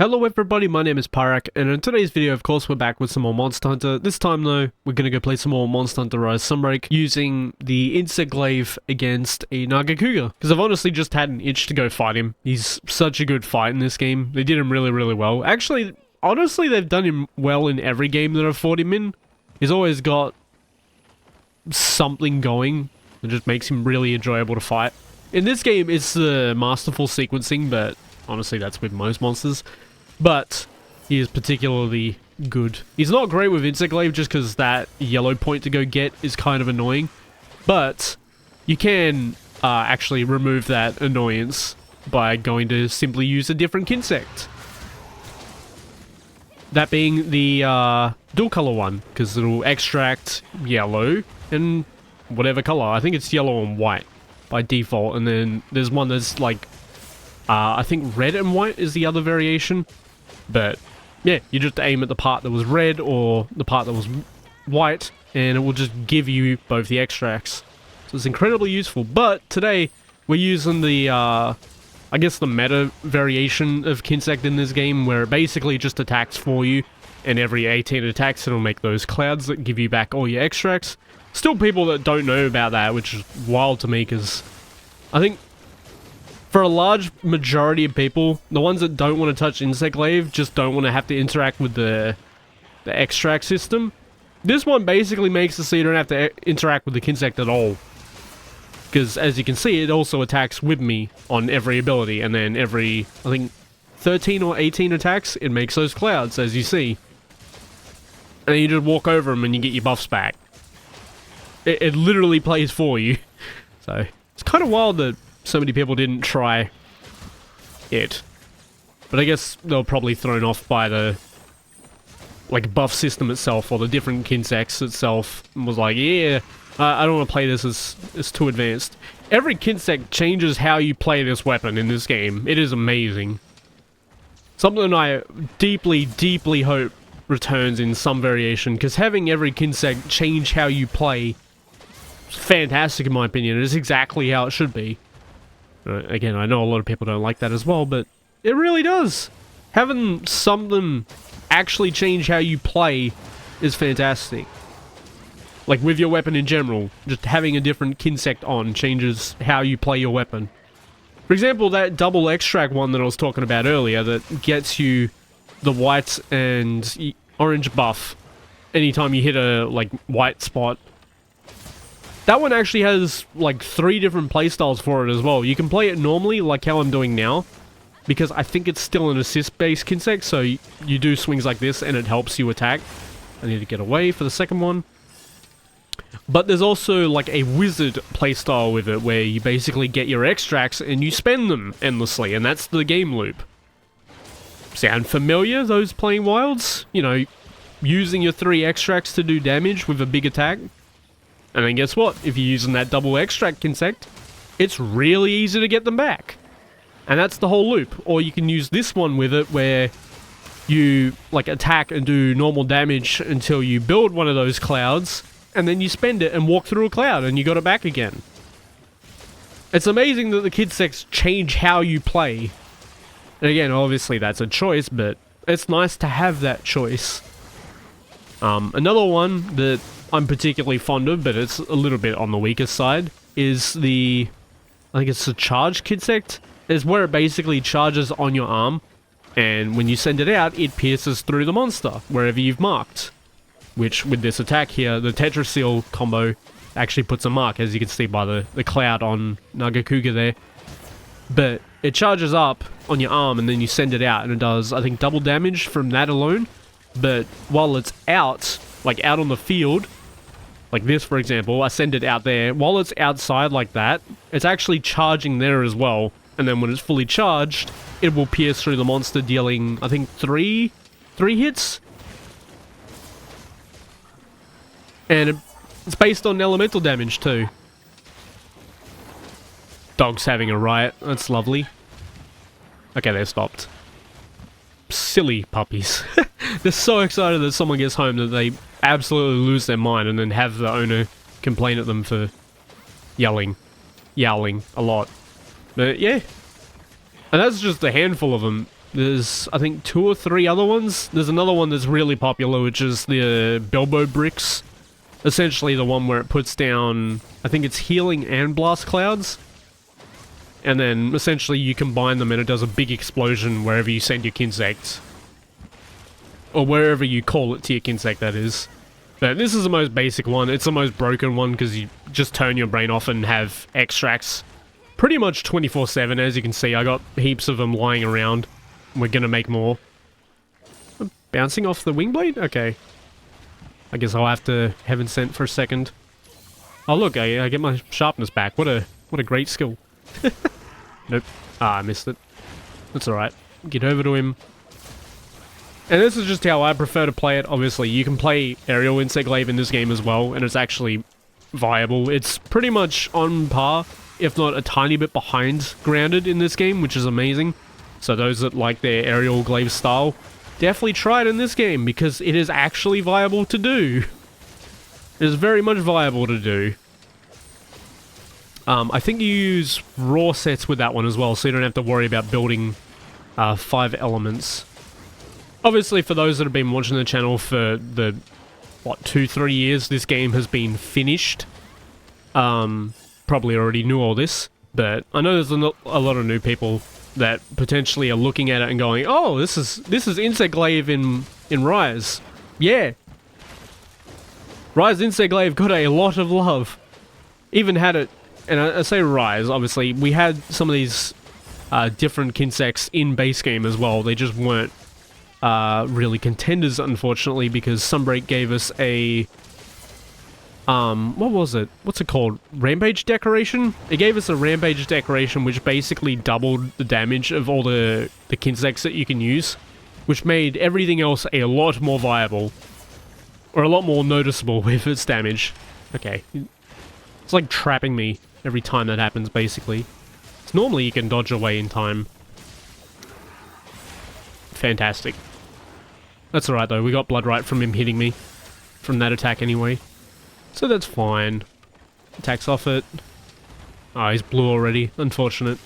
Hello everybody, my name is Pyrac, and in today's video, of course, we're back with some more Monster Hunter. This time though, we're gonna go play some more Monster Hunter Rise Sunbreak using the insect glaive against a Nargacuga. Because I've honestly just had an itch to go fight him. He's such a good fight in this game. They did him really well. Actually, honestly, they've done him well in every game that I've fought him in. He's always got something going that just makes him really enjoyable to fight. In this game, it's the masterful sequencing, but honestly, that's with most monsters. But he is particularly good. He's not great with insect glaive just because that yellow point to go get is kind of annoying. But you can actually remove that annoyance by going to simply use a different insect. That being the dual color one, because it'll extract yellow and whatever color. I think it's yellow and white by default. And then there's one that's like, I think red and white is the other variation. But yeah, you just aim at the part that was red or the part that was white, and it will just give you both the extracts. So it's incredibly useful. But today, we're using the, I guess the meta variation of Kinsect in this game, where it basically just attacks for you, and every 18 attacks, it'll make those clouds that give you back all your extracts. Still people that don't know about that, which is wild to me, because I think for a large majority of people, the ones that don't want to touch Insect Glaive just don't want to have to interact with the extract system. This one basically makes it so you don't have to interact with the Kinsect at all. Because as you can see, it also attacks with me on every ability, and then every, I think, 13 or 18 attacks, it makes those clouds, as you see. And then you just walk over them and you get your buffs back. It literally plays for you. So, it's kind of wild that so many people didn't try it. But I guess they were probably thrown off by the like buff system itself, or the different Kinsects itself, and was like, yeah, I don't want to play this, it's too advanced. Every Kinsect changes how you play this weapon in this game. It is amazing. Something I deeply hope returns in some variation, because having every Kinsect change how you play is fantastic in my opinion. It is exactly how it should be. Again, I know a lot of people don't like that as well, but it really does. Having something actually change how you play is fantastic. Like with your weapon in general, just having a different Kinsect on changes how you play your weapon. For example, that double extract one that I was talking about earlier that gets you the white and orange buff anytime you hit a like white spot. That one actually has like 3 different playstyles for it as well. You can play it normally, like how I'm doing now, because I think it's still an assist-based Kinsect, so you do swings like this and it helps you attack. I need to get away for the second one. But there's also like a wizard playstyle with it, where you basically get your extracts and you spend them endlessly, and that's the game loop. Sound familiar, those playing wilds? You know, using your 3 extracts to do damage with a big attack. And then guess what? If you're using that double extract Kinsect, it's really easy to get them back. And that's the whole loop. Or you can use this one with it, where you like attack and do normal damage until you build one of those clouds, and then you spend it and walk through a cloud and you got it back again. It's amazing that the Kinsects change how you play. And again, obviously that's a choice, but it's nice to have that choice. Another one that I'm particularly fond of, but it's a little bit on the weaker side, is I think it's the charge Kinsect. It's where it basically charges on your arm, and when you send it out, it pierces through the monster, wherever you've marked. Which, with this attack here, the Tetraseal combo actually puts a mark, as you can see by the cloud on Nargacuga there. But it charges up on your arm, and then you send it out, and it does, I think, double damage from that alone. But while it's out, like out on the field, like this for example, I send it out there, while it's outside like that, it's actually charging there as well, and then when it's fully charged, it will pierce through the monster, dealing, I think, 3 hits? And it's based on elemental damage too. Dog's having a riot, that's lovely. Okay, they're stopped. Silly puppies. They're so excited that someone gets home that they absolutely lose their mind, and then have the owner complain at them for yowling a lot. But yeah, And that's just a handful of them. There's, I think, 2 or 3 other ones. There's another one that's really popular, which is the Bilbo bricks. Essentially the one where it puts down, I think it's healing and blast clouds. And then, essentially, you combine them and it does a big explosion wherever you send your Kinsect. Or wherever you call it to your Kinsect, that is. But this is the most basic one. It's the most broken one because you just turn your brain off and have extracts pretty much 24/7. As you can see, I got heaps of them lying around. We're gonna make more. Bouncing off the wing blade? Okay. I guess I'll have to heaven sent for a second. Oh look, I get my sharpness back. What a great skill. Nope. Ah, I missed it. That's alright. Get over to him. And this is just how I prefer to play it. Obviously, you can play aerial insect glaive in this game as well, and it's actually viable. It's pretty much on par, if not a tiny bit behind grounded in this game, which is amazing. So those that like their aerial glaive style, definitely try it in this game, because it is actually viable to do. It is very much viable to do. I think you use raw sets with that one as well, so you don't have to worry about building 5 elements. Obviously, for those that have been watching the channel for the, what, 2-3 years, this game has been finished. Probably already knew all this, but I know there's a lot of new people that potentially are looking at it and going, oh, this is Insect Glaive in Rise. Yeah. Rise Insect Glaive got a lot of love. Even had it, and I say Rise, obviously, we had some of these different Kinsects in base game as well. They just weren't really contenders, unfortunately, because Sunbreak gave us a what was it? What's it called? Rampage decoration? It gave us a Rampage decoration which basically doubled the damage of all the Kinsects that you can use, which made everything else a lot more viable. Or a lot more noticeable with its damage. Okay. It's like trapping me every time that happens, basically. So normally you can dodge away in time. Fantastic. That's alright though, we got blood right from him hitting me. From that attack anyway. So that's fine. Attacks off it. Oh, he's blue already. Unfortunate.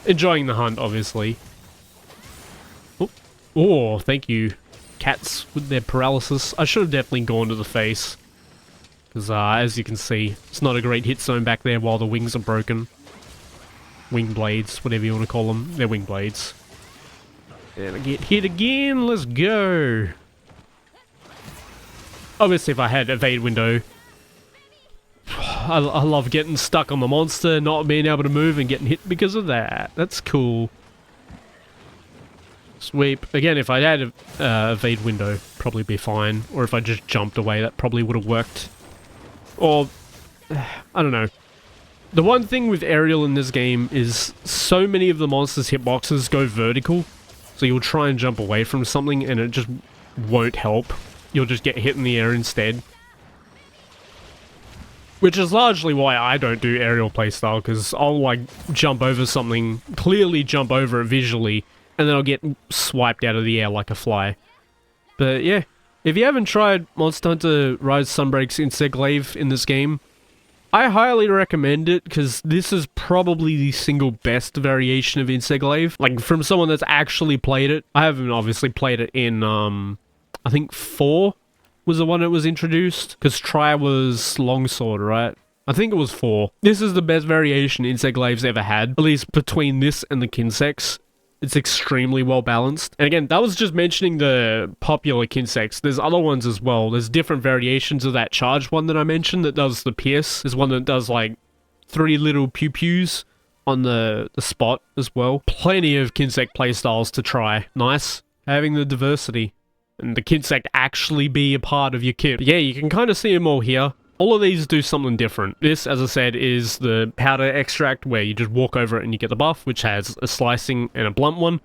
Enjoying the hunt, obviously. Oh, thank you. Cats with their paralysis. I should have definitely gone to the face. Because, as you can see, it's not a great hit zone back there while the wings are broken. Wing blades, whatever you want to call them. They're wing blades. And I get hit again. Let's go. Obviously, if I had evade window, I love getting stuck on the monster, not being able to move and getting hit because of that. That's cool. Sweep. Again, if I had evade window, probably be fine. Or if I just jumped away, that probably would have worked. Or, I don't know. The one thing with aerial in this game is so many of the monsters' hitboxes go vertical. So you'll try and jump away from something and it just won't help. You'll just get hit in the air instead. Which is largely why I don't do aerial playstyle, because I'll like jump over something, clearly jump over it visually, and then I'll get swiped out of the air like a fly. But yeah, if you haven't tried Monster Hunter Rise Sunbreak's Insect Glaive in this game, I highly recommend it, because this is probably the single best variation of Insect Glaive. Like, from someone that's actually played it. I haven't obviously played it in, I think 4 was the one that was introduced, because Tri was Longsword, right? I think it was 4. This is the best variation Insect Glaive's ever had, at least between this and the Kinsects. It's extremely well balanced. And again, that was just mentioning the popular Kinsects. There's other ones as well. There's different variations of that charged one that I mentioned that does the pierce. There's one that does like 3 little pew-pews on the spot as well. Plenty of Kinsect playstyles to try. Nice. Having the diversity. And the Kinsect actually be a part of your kit. But yeah, you can kind of see them all here. All of these do something different. This, as I said, is the powder extract where you just walk over it and you get the buff, which has a slicing and a blunt one.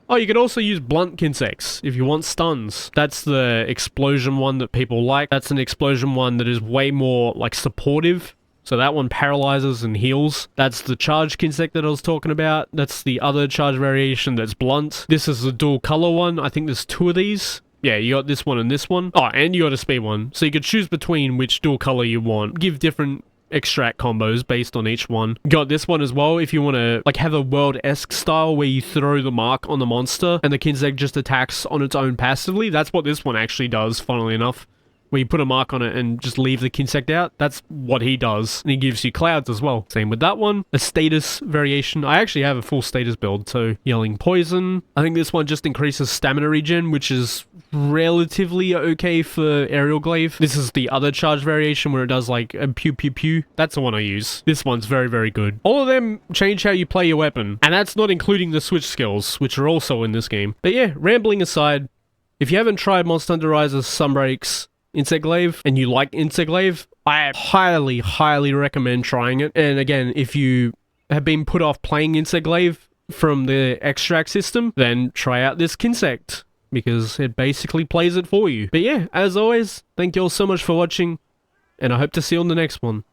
Oh, you could also use blunt Kinsects if you want stuns. That's the explosion one that people like. That's an explosion one that is way more, like, supportive. So that one paralyzes and heals. That's the charge Kinsect that I was talking about. That's the other charge variation that's blunt. This is the dual color one. I think there's 2 of these. Yeah, you got this one and this one. Oh, and you got a speed one. So you could choose between which dual color you want. Give different extract combos based on each one. Got this one as well if you want to like have a world-esque style where you throw the mark on the monster and the Kinsect just attacks on its own passively. That's what this one actually does, funnily enough. Where you put a mark on it and just leave the Kinsect out, that's what he does. And he gives you clouds as well. Same with that one. A status variation. I actually have a full status build too. Yelling Poison. I think this one just increases stamina regen, which is relatively okay for aerial glaive. This is the other charge variation where it does like a pew pew pew. That's the one I use. This one's very, very good. All of them change how you play your weapon. And that's not including the switch skills, which are also in this game. But yeah, rambling aside, if you haven't tried Monster Hunter Rise's Sunbreak's Insect Glaive and you like Insect Glaive, I highly, highly recommend trying it. And again, if you have been put off playing Insect Glaive from the extract system, then try out this Kinsect because it basically plays it for you. But yeah, as always, thank you all so much for watching and I hope to see you on the next one.